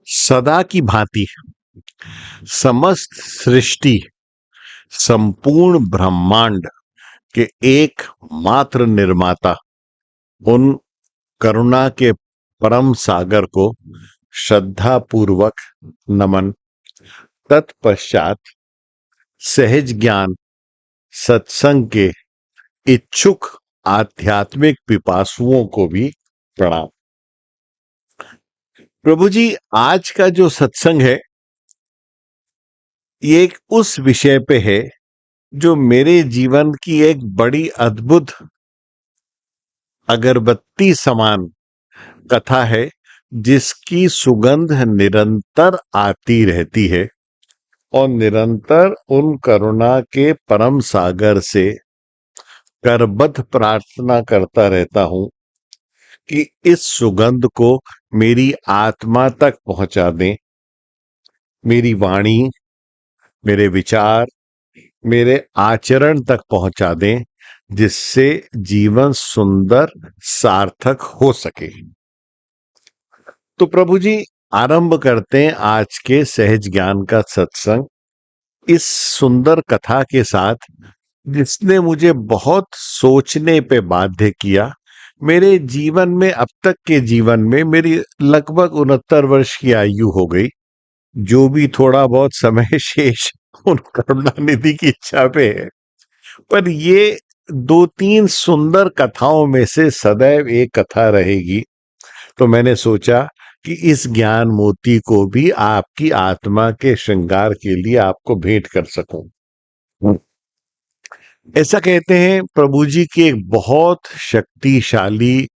सदा की भांति समस्त सृष्टि, संपूर्ण ब्रह्मांड के एकमात्र निर्माता, उन करुणा के परम सागर को श्रद्धा पूर्वक नमन। तत्पश्चात सहज ज्ञान सत्संग के इच्छुक आध्यात्मिक पिपासुओं को भी प्रणाम। प्रभु जी, आज का जो सत्संग है ये एक उस विषय पे है जो मेरे जीवन की एक बड़ी अद्भुत अगरबत्ती समान कथा है, जिसकी सुगंध निरंतर आती रहती है और निरंतर उन करुणा के परम सागर से करबद्ध प्रार्थना करता रहता हूं कि इस सुगंध को मेरी आत्मा तक पहुंचा दें, मेरी वाणी, मेरे विचार, मेरे आचरण तक पहुंचा दें, जिससे जीवन सुंदर सार्थक हो सके। तो प्रभु जी, आरंभ करते हैं आज के सहज ज्ञान का सत्संग इस सुंदर कथा के साथ, जिसने मुझे बहुत सोचने पे बाध्य किया। मेरे जीवन में, अब तक के जीवन में, मेरी लगभग 69 वर्ष की आयु हो गई। जो भी थोड़ा बहुत समय शेष उन करुणानिधि की इच्छा पे है, पर ये 2-3 सुंदर कथाओं में से सदैव एक कथा रहेगी। तो मैंने सोचा कि इस ज्ञान मोती को भी आपकी आत्मा के श्रृंगार के लिए आपको भेंट कर सकूं। ऐसा कहते हैं प्रभु जी की एक बहुत शक्तिशाली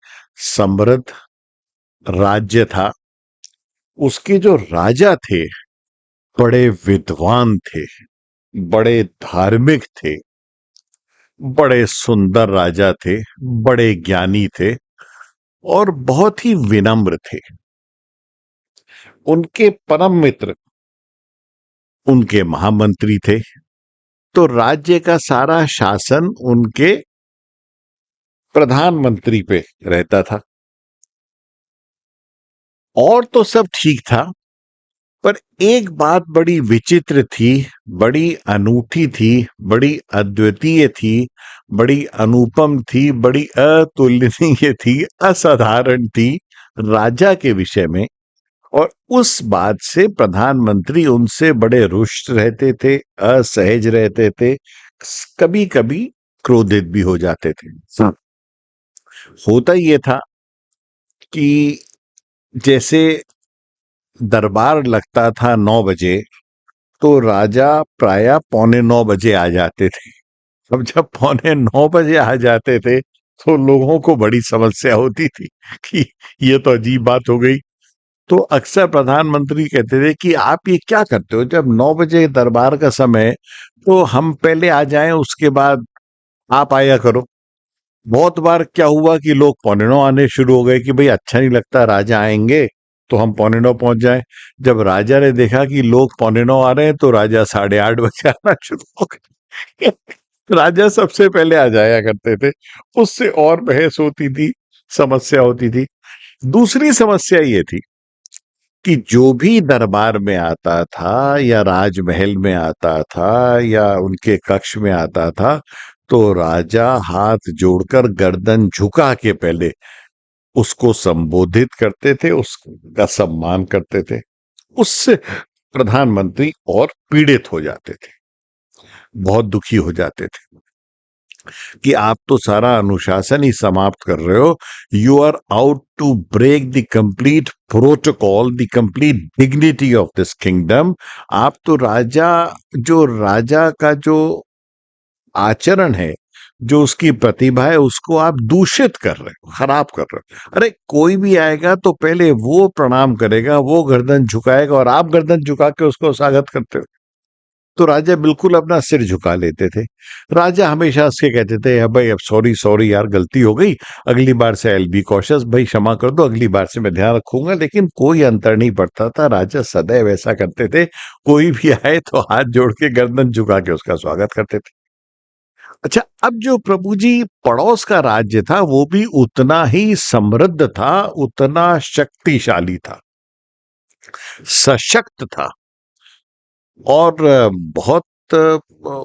समृद्ध राज्य था। उसके जो राजा थे बड़े विद्वान थे, बड़े धार्मिक थे, बड़े सुंदर राजा थे, बड़े ज्ञानी थे और बहुत ही विनम्र थे। उनके परम मित्र उनके महामंत्री थे। तो राज्य का सारा शासन उनके प्रधानमंत्री पे रहता था। और तो सब ठीक था, पर एक बात बड़ी विचित्र थी, बड़ी अनूठी थी, बड़ी अद्वितीय थी, बड़ी अनुपम थी, बड़ी अतुलनीय थी, असाधारण थी राजा के विषय में। और उस बात से प्रधानमंत्री उनसे बड़े रुष्ट रहते थे, असहज रहते थे, कभी कभी क्रोधित भी हो जाते थे। होता ये था कि जैसे दरबार लगता था 9 बजे, तो राजा प्रायः 8:45 आ जाते थे। अब जब 8:45 आ जाते थे तो लोगों को बड़ी समस्या होती थी कि ये तो अजीब बात हो गई। तो अक्सर प्रधानमंत्री कहते थे कि आप ये क्या करते हो, जब 9 बजे दरबार का समय, तो हम पहले आ जाएं, उसके बाद आप आया करो। बहुत बार क्या हुआ कि लोग 8:45 आने शुरू हो गए कि भाई अच्छा नहीं लगता, राजा आएंगे तो हम 8:45 पहुंच जाएं। जब राजा ने देखा कि लोग 8:45 आ रहे हैं, तो राजा 8:30 बजे आना शुरू हो गए। राजा सबसे पहले आ जाया करते थे। उससे और बहस होती थी, समस्या होती थी। दूसरी समस्या ये थी कि जो भी दरबार में आता था या राजमहल में आता था या उनके कक्ष में आता था, तो राजा हाथ जोड़कर गर्दन झुका के पहले उसको संबोधित करते थे, उसका सम्मान करते थे। उससे प्रधानमंत्री और पीड़ित हो जाते थे, बहुत दुखी हो जाते थे कि आप तो सारा अनुशासन ही समाप्त कर रहे हो। You are out to break the complete protocol, the complete dignity of this kingdom. आप तो राजा का जो आचरण है, जो उसकी प्रतिभा है, उसको आप दूषित कर रहे हो, खराब कर रहे हो। अरे कोई भी आएगा तो पहले वो प्रणाम करेगा, वो गर्दन झुकाएगा, और आप गर्दन झुका के उसको स्वागत करते हो। तो राजा बिल्कुल अपना सिर झुका लेते थे। राजा हमेशा उसके कहते थे, भाई अब सॉरी सॉरी यार, गलती हो गई, अगली बार से आई विल बी कॉशियस, भाई क्षमा कर दो, अगली बार से मैं ध्यान रखूंगा। लेकिन कोई अंतर नहीं पड़ता था, राजा सदैव ऐसा करते थे। कोई भी आए तो हाथ जोड़ के गर्दन झुका के उसका स्वागत करते थे। अच्छा, अब जो प्रभु जी पड़ोस का राज्य था, वो भी उतना ही समृद्ध था, उतना शक्तिशाली था। सशक्त था और बहुत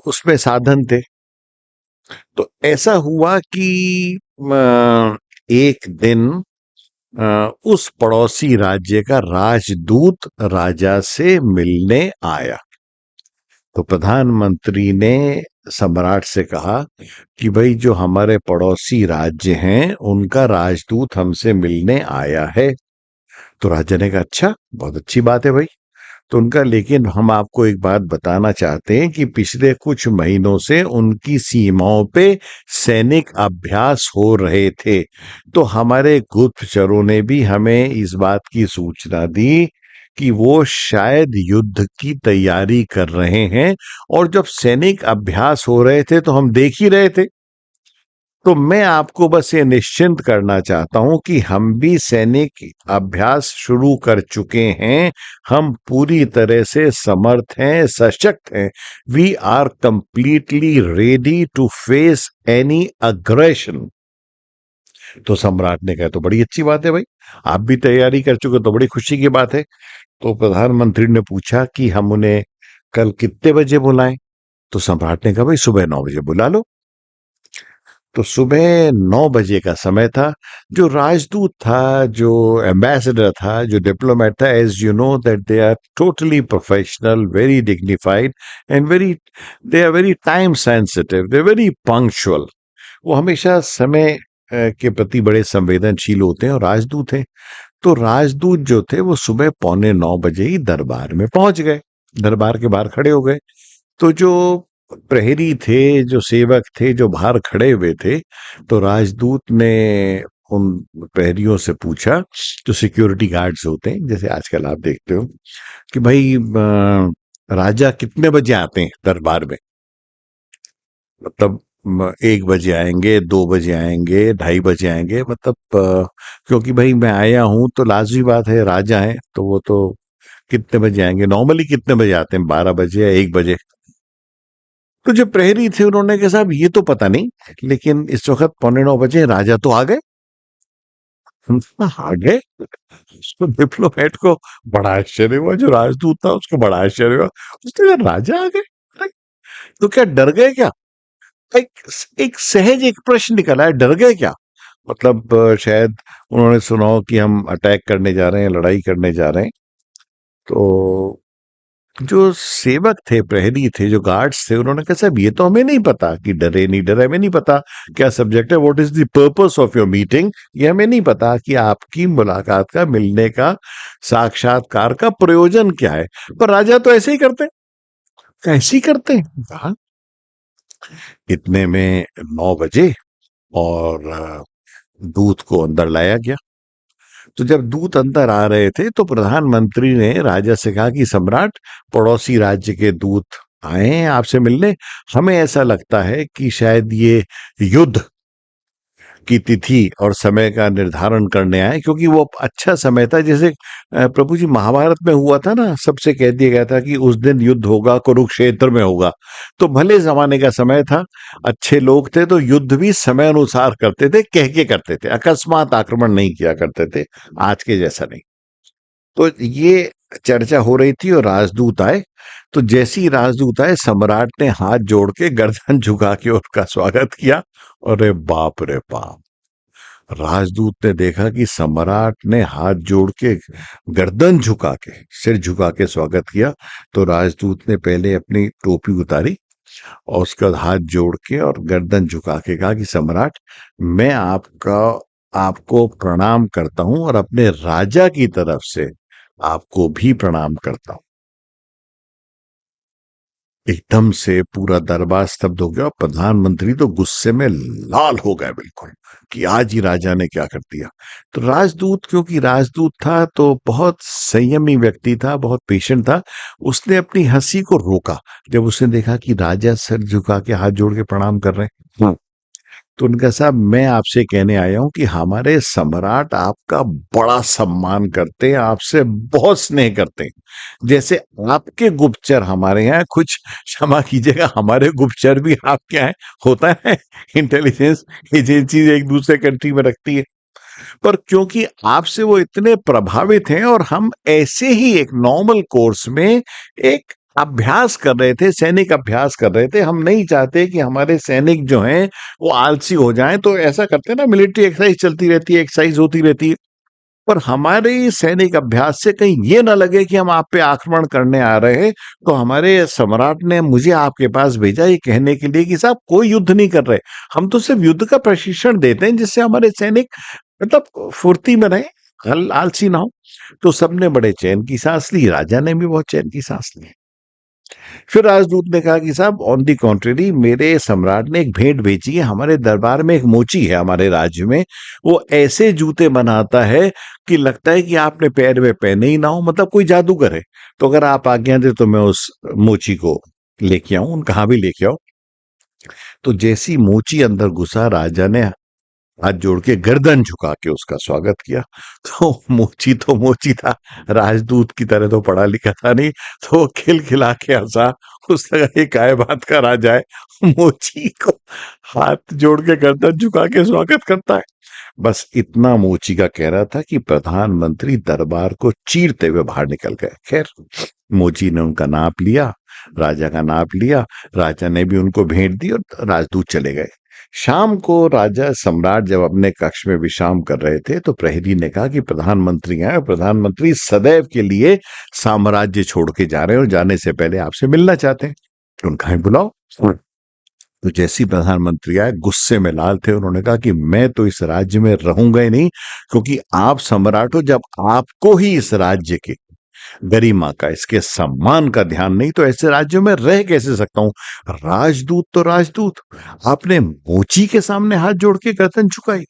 उसमें साधन थे। तो ऐसा हुआ कि एक दिन उस पड़ोसी राज्य का राजदूत राजा से मिलने आया। तो प्रधानमंत्री ने सम्राट से कहा कि भाई जो हमारे पड़ोसी राज्य हैं उनका राजदूत हमसे मिलने आया है। तो राजा ने कहा अच्छा, बहुत अच्छी बात है भाई। तो उनका लेकिन हम आपको एक बात बताना चाहते हैं कि पिछले कुछ महीनों से उनकी सीमाओं पे सैनिक अभ्यास हो रहे थे। तो हमारे गुप्तचरों ने भी हमें इस बात की सूचना दी कि वो शायद युद्ध की तैयारी कर रहे हैं, और जब सैनिक अभ्यास हो रहे थे तो हम देख ही रहे थे। तो मैं आपको बस ये निश्चिंत करना चाहता हूं कि हम भी सैनिक अभ्यास शुरू कर चुके हैं। हम पूरी तरह से समर्थ हैं, सशक्त हैं। We are completely ready to face any aggression. तो सम्राट ने कहा तो बड़ी अच्छी बात है भाई, आप भी तैयारी कर चुके तो बड़ी खुशी की बात है। तो प्रधानमंत्री ने पूछा कि हम उन्हें कल कितने बजे बुलाएं। तो सम्राट ने कहा भाई सुबह 9 बजे बुला लो। तो सुबह 9 बजे का समय था। जो राजदूत था, जो एम्बेसडर था, जो डिप्लोमेट था, as you know that they are totally professional, very dignified and very, they are very time sensitive, they very punctual. वो हमेशा समय के प्रति बड़े संवेदनशील होते हैं और राजदूत हैं। तो राजदूत जो थे वो सुबह 9:15 बजे ही दरबार में पहुंच गए, दरबार के बाहर खड़े हो गए। तो जो प्रहरी थे, जो सेवक थे, जो बाहर खड़े हुए थे, तो राजदूत ने उन प्रहरियों से पूछा, जो सिक्योरिटी गार्ड्स होते हैं जैसे आजकल आप देखते हो, कि भाई राजा कितने बजे आते हैं दरबार में? मतलब 1 बजे आएंगे, 2 बजे आएंगे, 2:30 बजे आएंगे, मतलब क्योंकि भाई मैं आया हूं तो लाजमी बात है राजा है तो वो तो कितने बजे आएंगे, नॉर्मली कितने बजे आते हैं, 12 बजे या 1 बजे? तो जो प्रहरी थे उन्होंने कहा साहब ये तो पता नहीं, लेकिन इस वक्त 8:45 बजे राजा तो आ गए। आ गए। उसको डिप्लोमेट को बड़ा आश्चर्य हुआ, जो राजदूत था उसको बड़ा आश्चर्य हुआ। उसने कहा राजा आ गए? अरे, तो क्या डर गए क्या? एक एक सहज एक प्रश्न निकला है, डर गए क्या? मतलब शायद उन्होंने सुना हो कि हम अटैक करने जा रहे हैं, लड़ाई करने जा रहे हैं। तो जो सेवक थे, प्रहरी थे, जो गार्ड्स थे, उन्होंने कहा साहब ये तो हमें नहीं पता कि डरे नहीं डरे, हमें नहीं पता क्या सब्जेक्ट है, what is the purpose of your meeting, ये हमें नहीं पता कि आपकी मुलाकात का, मिलने का, साक्षात्कार का प्रयोजन क्या है। पर राजा तो ऐसे ही करते हैं, ऐसे ही करते हैं। हाँ। इतने में 9 बजे और दूत को अंदर लाया गया। तो जब दूत अंदर आ रहे थे तो प्रधानमंत्री ने राजा से कहा कि सम्राट, पड़ोसी राज्य के दूत आए हैं आपसे मिलने। हमें ऐसा लगता है कि शायद ये युद्ध की तिथि और समय का निर्धारण करने आए, क्योंकि वो अच्छा समय था। जैसे प्रभु जी महाभारत में हुआ था ना, सबसे कह दिया गया था कि उस दिन युद्ध होगा, कुरुक्षेत्र में होगा। तो भले जमाने का समय था, अच्छे लोग थे, तो युद्ध भी समय अनुसार करते थे, कह के करते थे, अकस्मात आक्रमण नहीं किया करते थे, आज के जैसा नहीं। तो ये चर्चा हो रही थी और राजदूत आए। तो जैसे ही राजदूत आए, सम्राट ने हाथ जोड़ के गर्दन झुका के उनका स्वागत किया। अरे बाप रे बाप! राजदूत ने देखा कि सम्राट ने हाथ जोड़ के, गर्दन झुका के, सिर झुका के स्वागत किया। तो राजदूत ने पहले अपनी टोपी उतारी और उसका हाथ जोड़ के और गर्दन झुका के कहा कि सम्राट, मैं आपको प्रणाम करता हूं और अपने राजा की तरफ से आपको भी प्रणाम करता हूं। एकदम से पूरा दरबार स्तब्ध हो गया। प्रधानमंत्री तो गुस्से में लाल हो गए बिल्कुल, कि आज ही राजा ने क्या कर दिया। तो राजदूत, क्योंकि राजदूत था तो बहुत संयमी व्यक्ति था, बहुत पेशेंट था, उसने अपनी हंसी को रोका जब उसने देखा कि राजा सर झुका के हाथ जोड़ के प्रणाम कर रहे हैं। तो उनका साहब, मैं आपसे कहने आया हूं कि हमारे सम्राट आपका बड़ा सम्मान करते हैं, आपसे बहुत स्नेह करते हैं। जैसे आपके गुप्तचर हमारे यहाँ कुछ, क्षमा कीजिएगा, हमारे गुप्तचर भी आपके यहाँ होता है। इंटेलिजेंस एजेंसी एक दूसरे कंट्री में रखती है। पर क्योंकि आपसे वो इतने प्रभावित हैं और हम ऐसे ही एक नॉर्मल कोर्स में एक अभ्यास कर रहे थे, सैनिक अभ्यास कर रहे थे। हम नहीं चाहते कि हमारे सैनिक जो हैं वो आलसी हो जाएं, तो ऐसा करते हैं ना, मिलिट्री एक्सरसाइज चलती रहती है, एक्सरसाइज होती रहती है। पर हमारे इस सैनिक अभ्यास से कहीं ये ना लगे कि हम आप पे आक्रमण करने आ रहे हैं, तो हमारे सम्राट ने मुझे आपके पास भेजा ये कहने के लिए कि साहब कोई युद्ध नहीं कर रहे, हम तो सिर्फ युद्ध का प्रशिक्षण देते हैं जिससे हमारे सैनिक मतलब फुर्ती में रहे, आलसी ना हो। तो सबने बड़े चैन की सांस ली, राजा ने भी बहुत चैन की सांस ली। फिर राजदूत ने कहा कि साहब ऑन दी कॉन्ट्रेरी, मेरे सम्राट ने एक भेंट भेजी है, हमारे दरबार में एक मोची है हमारे राज्य में, वो ऐसे जूते बनाता है कि लगता है कि आपने पैर में पहने ही ना हो, मतलब कोई जादूगर है। तो अगर आप आज्ञा दे तो मैं उस मोची को लेके आऊं, कहाँ भी लेके आओ। तो जैसी मोची अंदर घुसा, राजा ने हाथ जोड़ के गर्दन झुका के उसका स्वागत किया। तो मोची था, राजदूत की तरह तो पढ़ा लिखा था नहीं, तो वो खिलखिला के हंसा। उसने कहा ये काय बात का राजा है, मोची को हाथ जोड़ के गर्दन झुका के स्वागत करता है। बस इतना मोची का कह रहा था कि प्रधानमंत्री दरबार को चीरते हुए बाहर निकल गए। खैर, मोची ने उनका नाप लिया, राजा का नाप लिया, राजा ने भी उनको भेंट दी और राजदूत चले गए। शाम को राजा सम्राट जब अपने कक्ष में विश्राम कर रहे थे, तो प्रहरी ने कहा कि प्रधानमंत्री आए, प्रधानमंत्री सदैव के लिए साम्राज्य छोड़ के जा रहे हैं और जाने से पहले आपसे मिलना चाहते हैं। उनका ही बुलाओ। तो जैसे ही प्रधानमंत्री आए, गुस्से में लाल थे, उन्होंने कहा कि मैं तो इस राज्य में रहूंगा ही नहीं, क्योंकि आप सम्राट हो, जब आपको ही इस राज्य के गरिमा का, इसके सम्मान का ध्यान नहीं, तो ऐसे राज्यों में रह कैसे सकता हूं। राजदूत तो राजदूत, आपने मोची के सामने हाथ जोड़ के गर्दन झुकाई,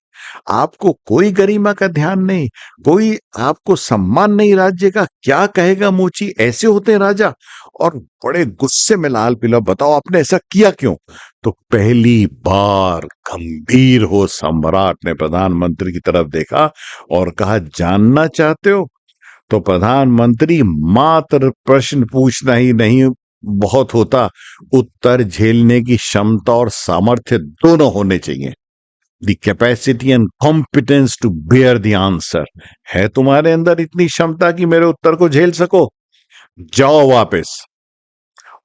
आपको कोई गरिमा का ध्यान नहीं, कोई आपको सम्मान नहीं राज्य का, क्या कहेगा मोची, ऐसे होते हैं राजा। और बड़े गुस्से में लाल पीला, बताओ आपने ऐसा किया क्यों। तो पहली बार गंभीर हो सम्राट ने प्रधानमंत्री की तरफ देखा और कहा, जानना चाहते हो। तो प्रधानमंत्री, मात्र प्रश्न पूछना ही नहीं बहुत होता, उत्तर झेलने की क्षमता और सामर्थ्य दोनों होने चाहिए। The capacity and competence to bear the answer. है तुम्हारे अंदर इतनी क्षमता कि मेरे उत्तर को झेल सको, जाओ वापस।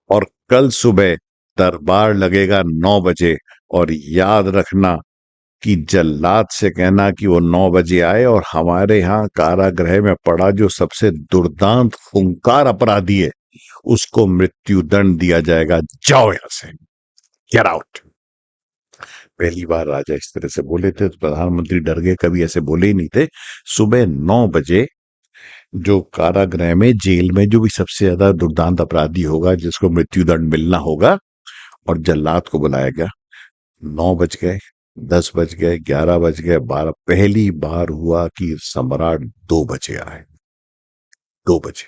और कल सुबह दरबार लगेगा 9 बजे, और याद रखना कि जल्लाद से कहना कि वो 9 बजे आए, और हमारे यहां कारागृह में पड़ा जो सबसे दुर्दांत खूंखार अपराधी है उसको मृत्यु दंड दिया जाएगा। जाओ यहां से, गेट आउट। पहली बार राजा इस तरह से बोले थे तो प्रधानमंत्री डर गए, कभी ऐसे बोले ही नहीं थे। सुबह 9 बजे जो कारागृह में, जेल में जो भी सबसे ज्यादा दुर्दांत अपराधी होगा, जिसको मृत्यु दंड मिलना होगा, और जल्लाद को बुलाया गया। 9 बज गए, 10 बज गए, 11 बज गए, 12, पहली बार हुआ कि सम्राट 2 बजे आए। 2 बजे,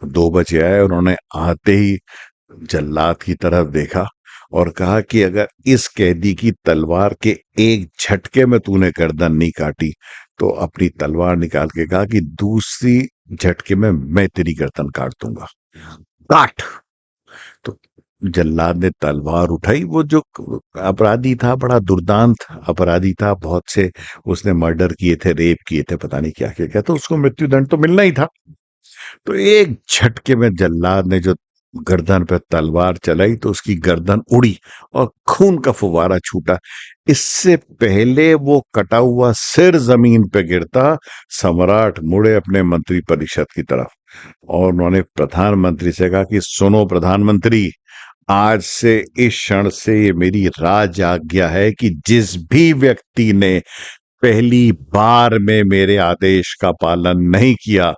2 बजे आए। उन्होंने आते ही जल्लाद की तरफ देखा और कहा कि अगर इस कैदी की तलवार के एक झटके में तूने गर्दन नहीं काटी, तो अपनी तलवार निकाल के कहा कि दूसरी झटके में मैं तेरी गर्दन काट दूंगा, काट। तो जल्लाद ने तलवार उठाई। वो जो अपराधी था, बड़ा दुर्दांत अपराधी था, बहुत से उसने मर्डर किए थे, रेप किए थे, पता नहीं क्या क्या क्या, तो उसको मृत्यु दंड तो मिलना ही था। तो एक झटके में जल्लाद ने जो गर्दन पे तलवार चलाई, तो उसकी गर्दन उड़ी और खून का फुवारा छूटा। इससे पहले वो कटा हुआ सिर जमीन पे गिरता, सम्राट मुड़े अपने मंत्री परिषद की तरफ और उन्होंने प्रधानमंत्री से कहा कि सुनो प्रधानमंत्री, आज से, इस क्षण से ये मेरी राज आज्ञा है कि जिस भी व्यक्ति ने पहली बार में मेरे आदेश का पालन नहीं किया,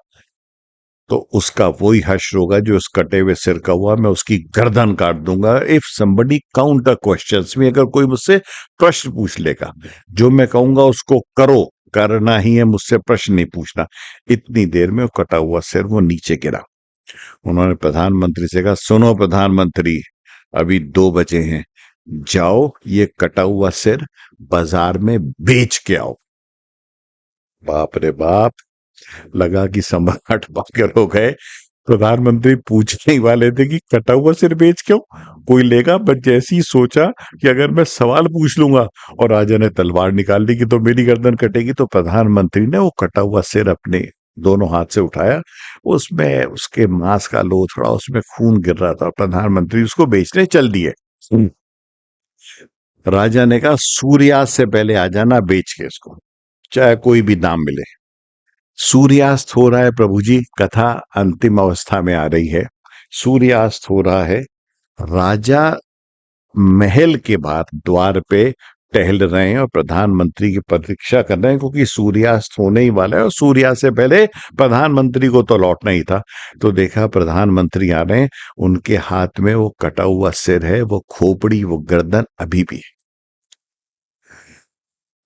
तो उसका वही हश्र होगा जो उस कटे हुए सिर का हुआ, मैं उसकी गर्दन काट दूंगा। इफ समबडी काउंटर क्वेश्चंस में, अगर कोई मुझसे प्रश्न पूछ लेगा, जो मैं कहूंगा उसको करो, करना ही है, मुझसे प्रश्न नहीं पूछना। इतनी देर में वो कटा हुआ सिर वो नीचे गिरा। उन्होंने प्रधानमंत्री से कहा, सुनो प्रधानमंत्री, अभी 2 बजे हैं, जाओ ये कटा हुआ सिर बाजार में बेच के आओ। बाप रे बाप, लगा कि सम्राट पागल हो गए। प्रधानमंत्री पूछने ही वाले थे कि कटा हुआ सिर बेच क्यों, कोई लेगा, बट जैसे ही सोचा कि अगर मैं सवाल पूछ लूंगा और राजा ने तलवार निकाल ली कि तो मेरी गर्दन कटेगी, तो प्रधानमंत्री ने वो कटा हुआ सिर अपने दोनों हाथ से उठाया। उसमें उसके मांस का लोथड़ा, उसमें खून गिर रहा था। प्रधानमंत्री उसको बेचने चल दिए। राजा ने कहा सूर्यास्त से पहले आ जाना बेच के इसको, चाहे कोई भी दाम मिले। सूर्यास्त हो रहा है प्रभु जी, कथा अंतिम अवस्था में आ रही है। सूर्यास्त हो रहा है। राजा महल के बाहर द्वार पे टहल रहे हैं और प्रधानमंत्री की प्रतीक्षा कर रहे हैं, क्योंकि सूर्यास्त होने ही वाला है और सूर्यास्त से पहले प्रधानमंत्री को तो लौटना ही था। तो देखा प्रधानमंत्री आ रहे हैं, उनके हाथ में वो कटा हुआ सिर है, वो खोपड़ी, वो गर्दन अभी भी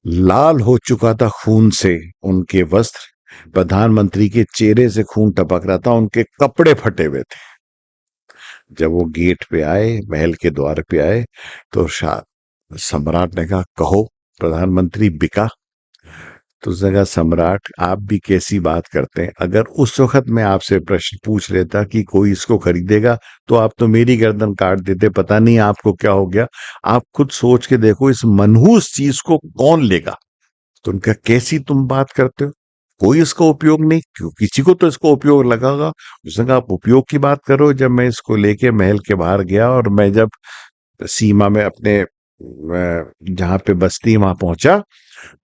लाल हो चुका था खून से। उनके वस्त्र, प्रधानमंत्री के चेहरे से खून टपक रहा था, उनके कपड़े फटे हुए थे। जब वो गेट पे आए, महल के द्वार पे आए, तो सम्राट ने कहा कहो प्रधानमंत्री बिका। तो उसने कहा सम्राट आप भी कैसी बात करते हैं, अगर उस वक्त मैं आपसे प्रश्न पूछ लेता कि कोई इसको खरीदेगा, तो आप तो मेरी गर्दन काट देते, पता नहीं आपको क्या हो गया। आप खुद सोच के देखो इस मनहूस चीज को कौन लेगा। तो उनका कैसी तुम बात करते हो, कोई इसका उपयोग नहीं, क्यों किसी को तो इसका उपयोग लगा होगा। उसने कहा आप उपयोग की बात करो, जब मैं इसको लेके महल के बाहर गया और मैं जब सीमा में अपने जहां पे बस्ती वहां पहुंचा,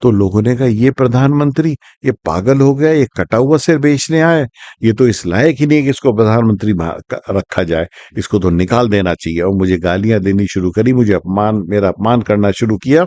तो लोगों ने कहा ये प्रधानमंत्री, ये पागल हो गया, ये कटा हुआ सिर बेचने आया है, ये तो इस लायक ही नहीं कि इसको प्रधानमंत्री रखा जाए, इसको तो निकाल देना चाहिए। और मुझे गालियां देनी शुरू करी, मुझे मेरा अपमान करना शुरू किया।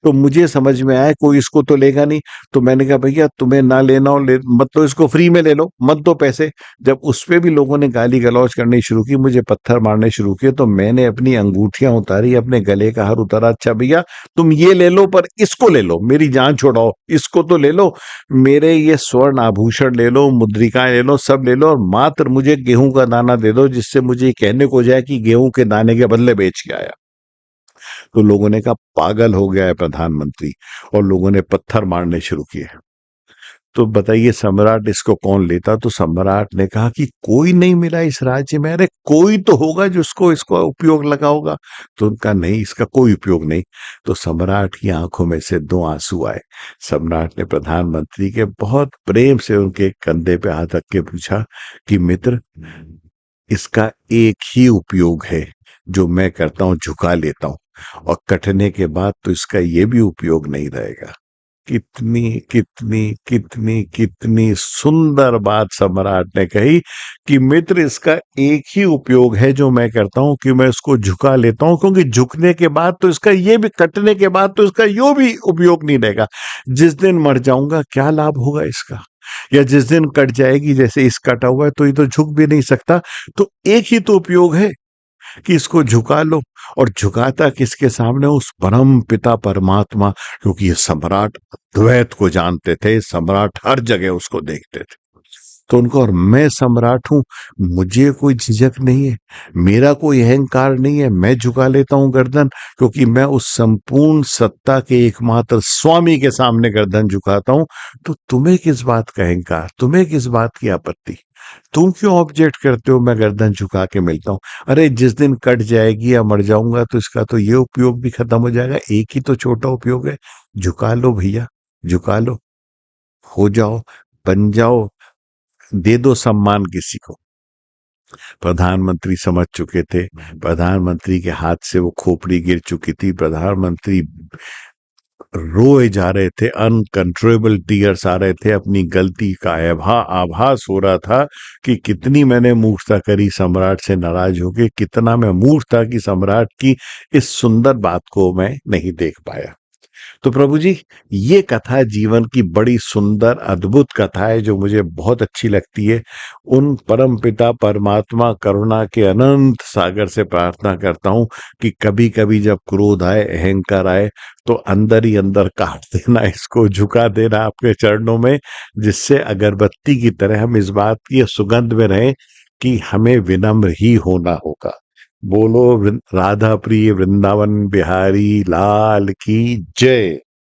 तो मुझे समझ में आया कोई इसको तो लेगा नहीं। तो मैंने कहा भैया तुम्हें ना लेना हो मत, तो इसको फ्री में ले लो, मत दो पैसे। जब उस पे भी लोगों ने गाली गलौज करनी शुरू की, मुझे पत्थर मारने शुरू किए, तो मैंने अपनी अंगूठियां उतारी, अपने गले का हार उतारा। अच्छा भैया तुम ये ले लो, पर इसको ले लो, मेरी जान छोड़ाओ, इसको तो ले लो, मेरे ये स्वर्ण आभूषण ले लो, मुद्रिकाएं ले लो, सब ले लो, और मात्र मुझे गेहूं का दाना दे दो, जिससे मुझे कहने को जाए कि गेहूं के दाने के बदले बेच के आया। तो लोगों ने कहा पागल हो गया है प्रधानमंत्री, और लोगों ने पत्थर मारने शुरू किए। तो बताइए सम्राट इसको कौन लेता। तो सम्राट ने कहा कि कोई नहीं मिला इस राज्य में, अरे कोई तो होगा जिसको इसको उपयोग लगा होगा। तो उनका नहीं, इसका कोई उपयोग नहीं। तो सम्राट की आंखों में से दो आंसू आए। सम्राट ने प्रधानमंत्री के बहुत प्रेम से उनके कंधे पे हाथ रख के पूछा कि मित्र, इसका एक ही उपयोग है जो मैं करता हूं, झुका लेता हूं, और कटने के बाद तो इसका ये भी उपयोग नहीं रहेगा। कितनी कितनी कितनी कितनी सुंदर बात सम्राट ने कही कि मित्र, इसका एक ही उपयोग है जो मैं करता हूं कि मैं इसको झुका लेता हूं, क्योंकि झुकने के बाद तो इसका ये भी, कटने के बाद तो इसका यो भी उपयोग नहीं रहेगा। जिस दिन मर जाऊंगा क्या लाभ होगा इसका, या जिस दिन कट जाएगी, जैसे इस कटा हुआ है तो ये तो झुक भी नहीं सकता। तो एक ही तो उपयोग है कि इसको झुका लो। और झुकाता किसके सामने, उस परम पिता परमात्मा, क्योंकि ये सम्राट द्वैत को जानते थे, सम्राट हर जगह उसको देखते थे। तो उनको, और मैं सम्राट हूं, मुझे कोई झिझक नहीं है, मेरा कोई अहंकार नहीं है, मैं झुका लेता हूं गर्दन, क्योंकि मैं उस संपूर्ण सत्ता के एकमात्र स्वामी के सामने गर्दन झुकाता हूं। तो तुम्हें किस बात का अहंकार, तुम्हें किस बात की आपत्ति, तुम क्यों ऑब्जेक्ट करते हो मैं गर्दन झुका के मिलता हूं। अरे जिस दिन कट जाएगी या मर जाऊंगा तो इसका तो ये उपयोग भी खत्म हो जाएगा, एक ही तो छोटा उपयोग है, झुका लो भैया, झुका लो, हो जाओ, बन जाओ, दे दो सम्मान किसी को। प्रधानमंत्री समझ चुके थे, प्रधानमंत्री के हाथ से वो खोपड़ी गिर चुकी थी, प्रधानमंत्री रोए जा रहे थे, अनकंट्रोलेबल टीयर्स आ रहे थे, अपनी गलती का आभास हो रहा था कि कितनी मैंने मूर्खता करी सम्राट से नाराज होके, कितना मैं मूर्ख था कि सम्राट की इस सुंदर बात को मैं नहीं देख पाया। तो प्रभु जी, ये कथा जीवन की बड़ी सुंदर अद्भुत कथा है जो मुझे बहुत अच्छी लगती है। उन परम पिता परमात्मा करुणा के अनंत सागर से प्रार्थना करता हूं कि कभी कभी जब क्रोध आए, अहंकार आए, तो अंदर ही अंदर काट देना, इसको झुका देना आपके चरणों में, जिससे अगरबत्ती की तरह हम इस बात की सुगंध में रहें कि हमें विनम्र ही होना होगा। बोलो राधा प्रिय वृंदावन बिहारी लाल की जय।